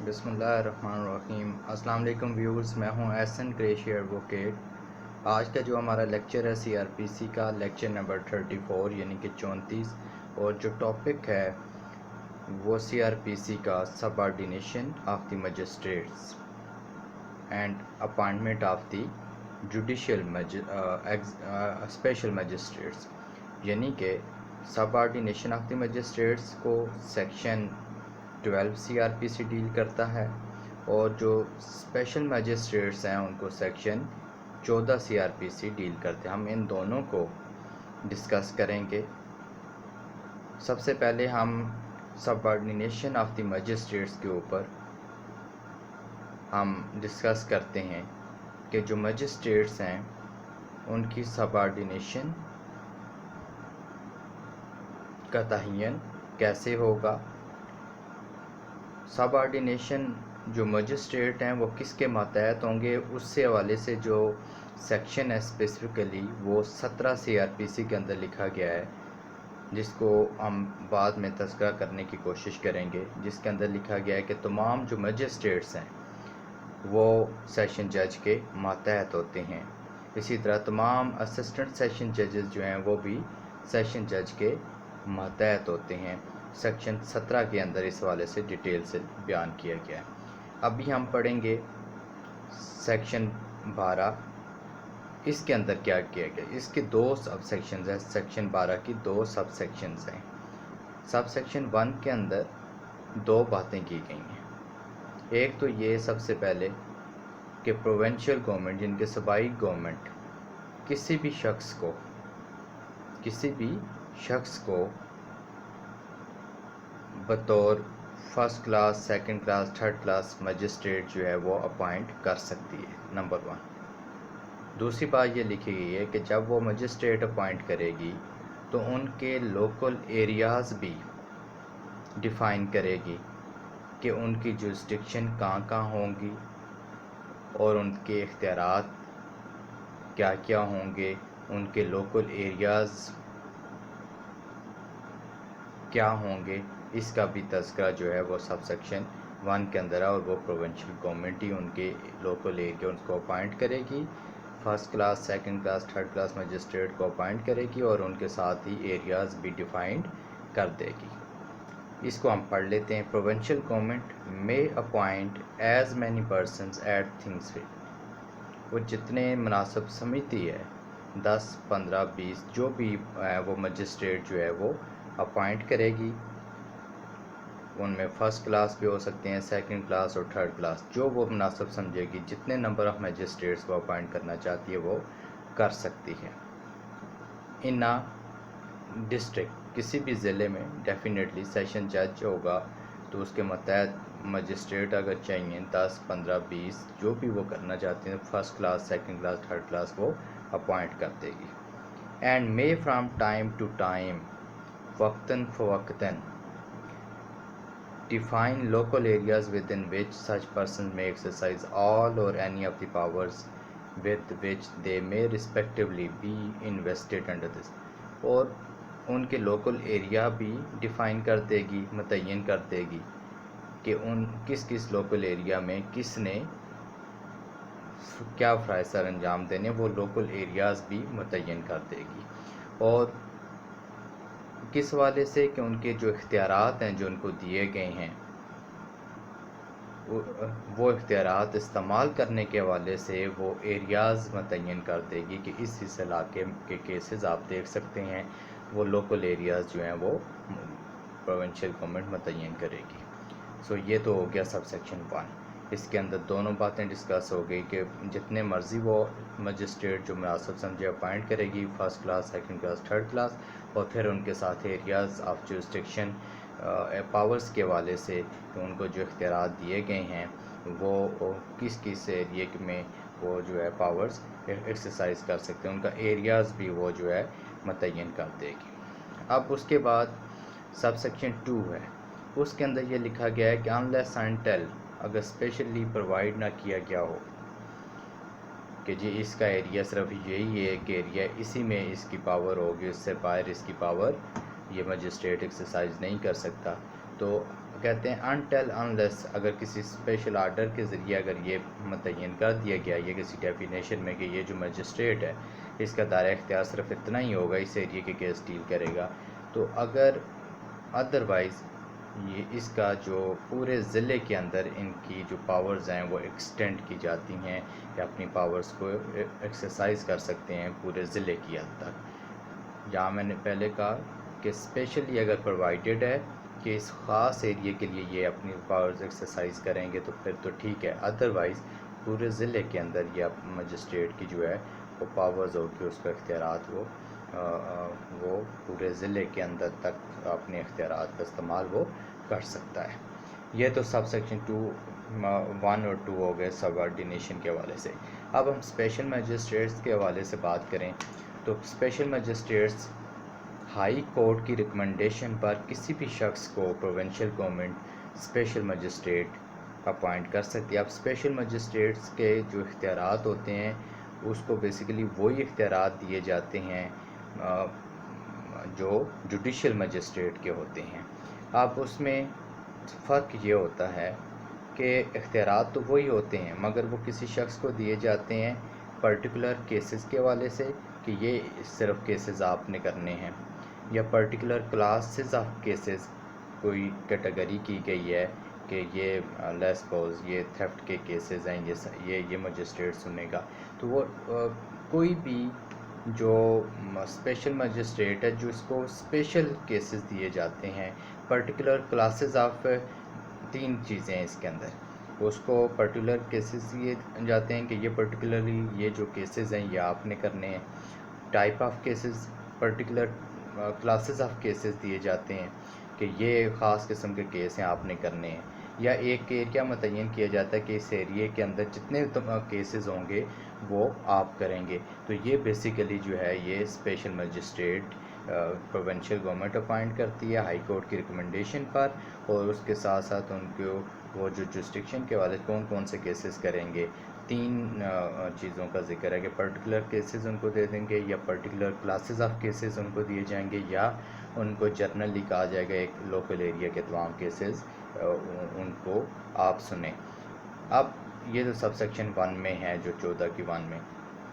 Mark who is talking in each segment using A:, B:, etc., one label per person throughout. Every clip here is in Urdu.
A: بسم اللہ الرحمن الرحیم۔ السلام علیکم ویورز، میں ہوں احسن قریشی ایڈوکیٹ۔ آج کا جو ہمارا لیکچر ہے سی آر پی سی کا لیکچر نمبر 34 یعنی کہ 34، اور جو ٹاپک ہے وہ سی آر پی سی کا subordination of the magistrates and appointment of the judicial special magistrates, یعنی کہ subordination of the magistrates کو section 12 C R P C deal کرتا ہے، اور جو اسپیشل مجسٹریٹس ہیں ان کو section 14 C R P C deal کرتے ہیں۔ ہم ان دونوں کو ڈسکس کریں گے۔ سب سے پہلے ہم سب آرڈینیشن آف دی مجسٹریٹس کے اوپر ہم ڈسکس کرتے ہیں کہ جو مجسٹریٹس ہیں ان کی سب آرڈینیشن کا تعین کیسے ہوگا، سب آرڈینیشن جو مجسٹریٹ ہیں وہ کس کے ماتحت ہوں گے، اس سے حوالے سے جو سیکشن ہے اسپیسیفکلی وہ 17 سی آر پی سی کے اندر لکھا گیا ہے، جس کو ہم بعد میں تذکرہ کرنے کی کوشش کریں گے، جس کے اندر لکھا گیا ہے کہ تمام جو مجسٹریٹس ہیں وہ سیشن جج کے ماتحت ہوتے ہیں۔ اسی طرح تمام اسسٹنٹ سیشن ججز جو ہیں وہ بھی سیشن جج کے ماتحت ہوتے ہیں۔ سیکشن 17 کے اندر اس حوالے سے ڈیٹیل سے بیان کیا گیا ہے۔ ابھی ہم پڑھیں گے سیکشن 12۔ اس کے اندر کیا کیا گیا، اس کے دو سب سیکشنز ہیں۔ سیکشن 12 کی دو سب سیکشنز ہیں۔ سب سیکشن 1 کے اندر دو باتیں کی گئی ہیں۔ ایک تو یہ سب سے پہلے کہ پروونشل گورنمنٹ جن کے صوبائی گورنمنٹ کسی بھی شخص کو بطور first class, second class, third class magistrate جو ہے وہ اپوائنٹ کر سکتی ہے، نمبر 1۔ دوسری بات یہ لکھی گئی ہے کہ جب وہ مجسٹریٹ اپوائنٹ کرے گی تو ان کے لوکل ایریاز بھی ڈیفائن کرے گی کہ ان کی جورسڈکشن کہاں کہاں ہوں گی اور ان کے اختیارات کیا کیا ہوں گے، ان کے لوکل ایریاز کیا ہوں گے۔ اس کا بھی تذکرہ جو ہے وہ سب سیکشن 1 کے اندر ہے، اور وہ پروونشل گورنمنٹ ہی ان کے لوکل ایریا ان کو اپوائنٹ کرے گی، first class, second class, third class magistrate کو اپوائنٹ کرے گی، اور ان کے ساتھ ہی ایریاز بھی ڈیفائنڈ کر دے گی۔ اس کو ہم پڑھ لیتے ہیں۔ Provincial government may appoint as many persons at things will، وہ جتنے مناسب سمجھتی ہے 10، 15، 20 جو بھی وہ مجسٹریٹ جو ہے وہ اپوائنٹ کرے گی۔ ان میں فرسٹ کلاس بھی ہو سکتے ہیں، سیکنڈ کلاس اور تھرڈ کلاس، جو وہ مناسب سمجھے گی، جتنے نمبر آف مجسٹریٹس وہ اپوائنٹ کرنا چاہتی ہے وہ کر سکتی ہے۔ ان ڈسٹرکٹ کسی بھی ضلع میں ڈیفینیٹلی سیشن جج ہوگا تو اس کے متحد مجسٹریٹ اگر چاہیے 10، 15، 20 جو بھی وہ کرنا چاہتے ہیں، first class, second class, third class وہ اپوائنٹ کر دے گی۔ And may from time to time، وقتاً فوقتاً، define local areas within which such persons may exercise all or any of the powers with which they may respectively be invested under this، اور ان کے لوکل ایریا بھی ڈیفائن کر دے گی، متعین کر دے گی کہ ان کس لوکل ایریا میں کس نے کیا فرائض سر انجام دینے، وہ لوکل ایریاز بھی متعین کر دے گی۔ اور کس حوالے سے کہ ان کے جو اختیارات ہیں جو ان کو دیے گئے ہیں وہ اختیارات استعمال کرنے کے حوالے سے وہ ایریاز متعین کر دے گی کہ اس علاقے کے کیسز آپ دیکھ سکتے ہیں، وہ لوکل ایریاز جو ہیں وہ پروونشل گورنمنٹ متعین کرے گی۔ یہ تو ہو گیا سب سیکشن 1۔ اس کے اندر دونوں باتیں ڈسکس ہو گئی کہ جتنے مرضی وہ مجسٹریٹ جو مناسب سمجھے اپوائنٹ کرے گی، first class, second class, third class, اور پھر ان کے ساتھ ایریاز آف جورسڈکشن پاورز کے حوالے سے کہ ان کو جو اختیارات دیے گئے ہیں وہ کس ایریے میں وہ جو ہے پاورز ایکسرسائز کر سکتے ہیں، ان کا ایریاز بھی وہ جو ہے متعین کر دے گی۔ اب اس کے بعد سب سیکشن 2 ہے، اس کے اندر یہ لکھا گیا ہے کہ unless until، اگر اسپیشلی پرووائڈ نہ کیا گیا ہو کہ جی اس کا ایریا صرف یہی ہے کہ ایریا اسی میں اس کی پاور ہوگی، اس سے باہر اس کی پاور یہ مجسٹریٹ ایکسرسائز نہیں کر سکتا، تو کہتے ہیں انٹل انلیس اگر کسی اسپیشل آرڈر کے ذریعے اگر یہ متعین کر دیا گیا یہ کسی ڈیفینیشن میں کہ یہ جو مجسٹریٹ ہے اس کا دائرہ اختیار صرف اتنا ہی ہوگا، اس ایریے کے کیس ڈیل کرے گا، تو اگر ادروائز یہ اس کا جو پورے ضلع کے اندر ان کی جو پاورز ہیں وہ ایکسٹینڈ کی جاتی ہیں یا اپنی پاورز کو ایکسرسائز کر سکتے ہیں پورے ضلع کی حد تک۔ یہاں میں نے پہلے کہا کہ اسپیشلی اگر پرووائڈیڈ ہے کہ اس خاص ایریے کے لیے یہ اپنی پاورز ایکسرسائز کریں گے تو پھر تو ٹھیک ہے، ادروائز پورے ضلع کے اندر یہ مجسٹریٹ کی جو ہے وہ پاورز ہوگی، اس کا اختیارات وہ پورے ضلع کے اندر تک اپنے اختیارات کا استعمال وہ کر سکتا ہے۔ یہ تو سب سیکشن 1 اور 2 ہو گئے سب آرڈینیشن کے حوالے سے۔ اب ہم اسپیشل مجسٹریٹس کے حوالے سے بات کریں تو اسپیشل مجسٹریٹس ہائی کورٹ کی ریکمنڈیشن پر کسی بھی شخص کو provincial government special magistrate appoint کر سکتی ہے۔ اب اسپیشل مجسٹریٹس کے جو اختیارات ہوتے ہیں اس کو بیسیکلی وہی اختیارات دیے جاتے ہیں جو جوڈیشل مجسٹریٹ کے ہوتے ہیں۔ اب اس میں فرق یہ ہوتا ہے کہ اختیارات تو وہی ہوتے ہیں مگر وہ کسی شخص کو دیے جاتے ہیں پرٹیکولر کیسز کے حوالے سے کہ یہ صرف کیسز آپ نے کرنے ہیں، یا پرٹیکولر کلاسز آف کیسز کوئی کیٹیگری کی گئی ہے کہ یہ لیس پوز یہ تھیفٹ کے کیسز ہیں، یہ مجسٹریٹ سنے گا، تو وہ کوئی بھی جو اسپیشل مجسٹریٹ ہے جو اس کو اسپیشل کیسز دیے جاتے ہیں پرٹیکولر کلاسز آف 3 چیزیں ہیں اس کے اندر، اس کو پرٹیکولر کیسز دیے جاتے ہیں کہ یہ پرٹیکولرلی یہ جو کیسز ہیں یہ آپ نے کرنے ہیں، type of cases particular classes of cases دیے جاتے ہیں کہ یہ خاص قسم کے کیس ہیں آپ نے کرنے ہیں، یا ایک ایریا متعین کیا جاتا ہے کہ اس ایریے کے اندر جتنے کیسز ہوں گے وہ آپ کریں گے، تو یہ بیسیکلی جو ہے یہ special magistrate provincial government appoint کرتی ہے ہائی کورٹ کی ریکمنڈیشن پر، اور اس کے ساتھ ساتھ ان کو وہ جو جسٹکشن کے والے کون سے کیسز کریں گے 3 چیزوں کا ذکر ہے کہ پرٹیکولر کیسز ان کو دے دیں گے، یا پرٹیکولر کلاسز آف کیسز ان کو دیے جائیں گے، یا ان کو جرنلی کہا جائے گا ایک لوکل ایریا کے تمام کیسز ان کو آپ سنیں۔ اب یہ جو سب سیکشن 1 میں ہے جو 14 کی 1 میں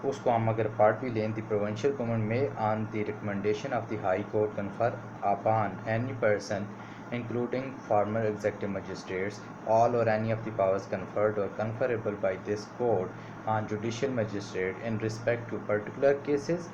A: اس کو ہم اگر پارٹ بھی لیں، دی پروونشل گورنمنٹ میں on the recommendation of the high court confer upon any person including former executive magistrates all or any of the powers conferred or conferable by this court on judicial magistrate in respect to particular cases,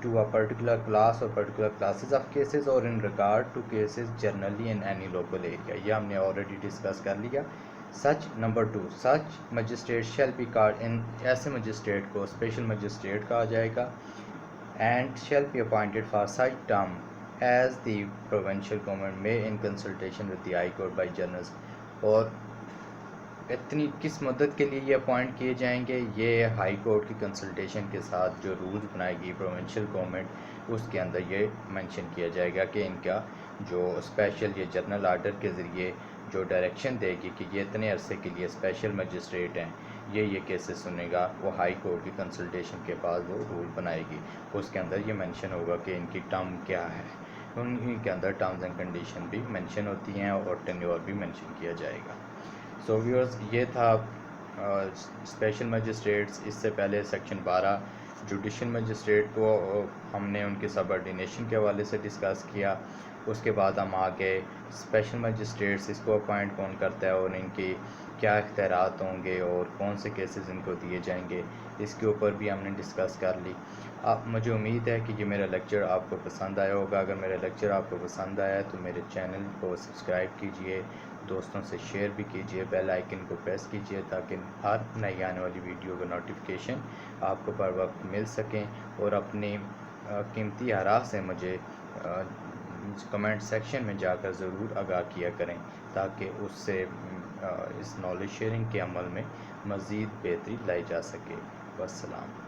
A: to a particular class or particular classes of cases, or in regard to cases generally in any local area۔ یہ ہم نے already discuss کر لیا۔ such number 2 such magistrate shall be called in ایسے magistrate کو special magistrate کہا جائے گا and shall be appointed for such term as the provincial government may in consultation with the high court by journals، اور اتنی کس مدت کے لیے یہ اپوائنٹ کیے جائیں گے، یہ ہائی کورٹ کی کنسلٹیشن کے ساتھ جو رولز بنائے گی پروونشل گورنمنٹ اس کے اندر یہ مینشن کیا جائے گا کہ ان کا جو اسپیشل یہ جنرل آرڈر کے ذریعے جو ڈائریکشن دے گی کہ یہ اتنے عرصے کے لیے اسپیشل مجسٹریٹ ہیں یہ کیسز سنے گا، وہ ہائی کورٹ کی کنسلٹیشن کے بعد وہ رول بنائے گی، اس کے اندر یہ مینشن ہوگا کہ ان کی ٹرم کیا ہے، ان کے اندر ٹرمز اینڈ کنڈیشن بھی مینشن ہوتی ہیں اور ٹینیور بھی مینشن کیا جائے گا۔ سو ویورز یہ تھا اسپیشل مجسٹریٹس۔ اس سے پہلے سیکشن 12 جوڈیشل مجسٹریٹ کو ہم نے ان کے سب آرڈینیشن کے حوالے سے ڈسکس کیا، اس کے بعد ہم آگے اسپیشل مجسٹریٹس اس کو اپوائنٹ کون کرتا ہے اور ان کی کیا اختیارات ہوں گے اور کون سے کیسز ان کو دیے جائیں گے اس کے اوپر بھی ہم نے ڈسکس کر لی۔ مجھے امید ہے کہ یہ میرا لیکچر آپ کو پسند آیا ہوگا۔ اگر میرا لیکچر آپ کو پسند آیا تو میرے چینل کو سبسکرائب کیجئے، دوستوں سے شیئر بھی کیجئے، بیل آئیکن کو پریس کیجئے تاکہ ہر نئی آنے والی ویڈیو کا نوٹیفیکیشن آپ کو پر وقت مل سکیں، اور اپنی قیمتی آراء سے مجھے کمنٹ سیکشن میں جا کر ضرور آگاہ کیا کریں تاکہ اس سے اس نالج شیئرنگ کے عمل میں مزید بہتری لائی جا سکے۔ والسلام۔